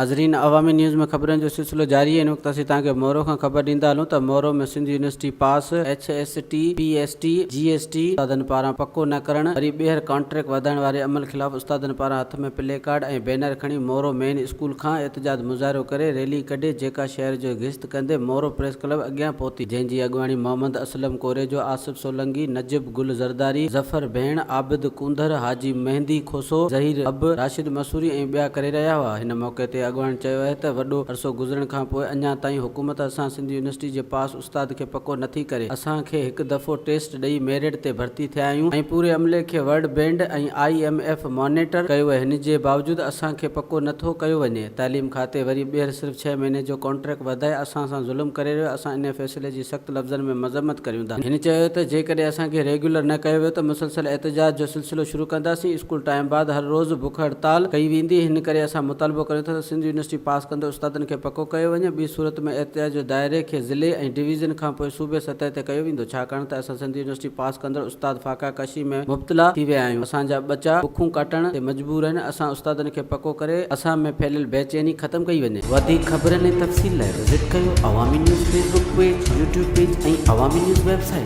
नाज़रीन, अवामी न्यूज़ में ख़बरनि जो सिलसिलो जारी है। इन वक़्तु असीं तव्हांखे मोरो खां ख़बर ॾींदा हलूं त मोरो में सिंध यूनिवर्सिटी पास HST PST GST उस्तादनि पारां पको न करणु वरी ॿीहर कॉन्ट्रैक्ट वधाइण वारे अमल ख़िलाफ़ उस्तादनि पारां हथ में प्ले कार्ड ऐं बैनर खणी मोरो मेन स्कूल खां एहतजाज मुज़ाहिरो करे रैली कढे जेका शहर जो गिश्त कंदे मोरो प्रेस क्लब अॻियां पहुती, जंहिंजी अॻुवाणी मोहम्मद असलम कोरेजो, आसिफ सोलंकी, नजिब गुल ज़रदारी, ज़फर भेण, आबिद कुंदर, हाजी मेहंदी खोसो, ज़हीर अब, राशिद मसूरी ऐं ॿिया करे रहिया हुआ। हिन मौक़े ते अॻुवाणी चयो आहे त वॾो अरसो गुज़रण खां पोइ अञा ताईं हुकूमत असां सिंध यूनिवर्सिटी जे पास उस्ताद खे पको नथी करे। असांखे हिकु दफ़ो टेस्ट ॾेई मेरिट ते भर्ती थिया आहियूं ऐं पूरे अमले खे वर्ल्ड बैंक ऐं IMF मॉनिटर कयो आहे। हिन जे बावजूदि असांखे पको नथो कयो वञे। तालीम खाते वरी ॿीहर सिर्फ़ 6 महीने जो कॉन्ट्रैक्ट वधाए असां सां ज़ुल्म करे रहियो। असां इन फ़ैसिले जी सख़्त लफ़्ज़नि में मज़म्मत करियूं था। हिन चयो त जेकॾहिं असांखे रेगुलर न कयो वियो त मुसलसल एहतजाज जो सिलसिलो शुरू कंदासीं। स्कूल टाइम बाद हर रोज़ बुख हड़ताल कई वेंदी। हिन करे असां मुतालबो करियूं था त सिंध यूनिवर्सिटी पास कंदड़ उस्तादनि खे पको कयो वञे। ॿी सूरत में एहतजाज जो दायरे खे ज़िले ऐं डिवीज़न खां पोइ सूबे सतह ते कयो वेंदो, छाकाणि त असां सिंध यूनिवर्सिटी पास कंदड़ उस्ताद फाका कशी में मुब्तला थी विया आहियूं। असांजा बचा बुखूं काटण ते मजबूर आहिनि। असां उस्तादनि खे पको करे असां में फैलियल बेचैनी ख़तमु कई वञे। वधीक ख़बरनि ऐं तफ़सील लाइ विज़िट कयो अवामी news Facebook page, YouTube page ऐं अवामी न्यूज़ वेबसाइट।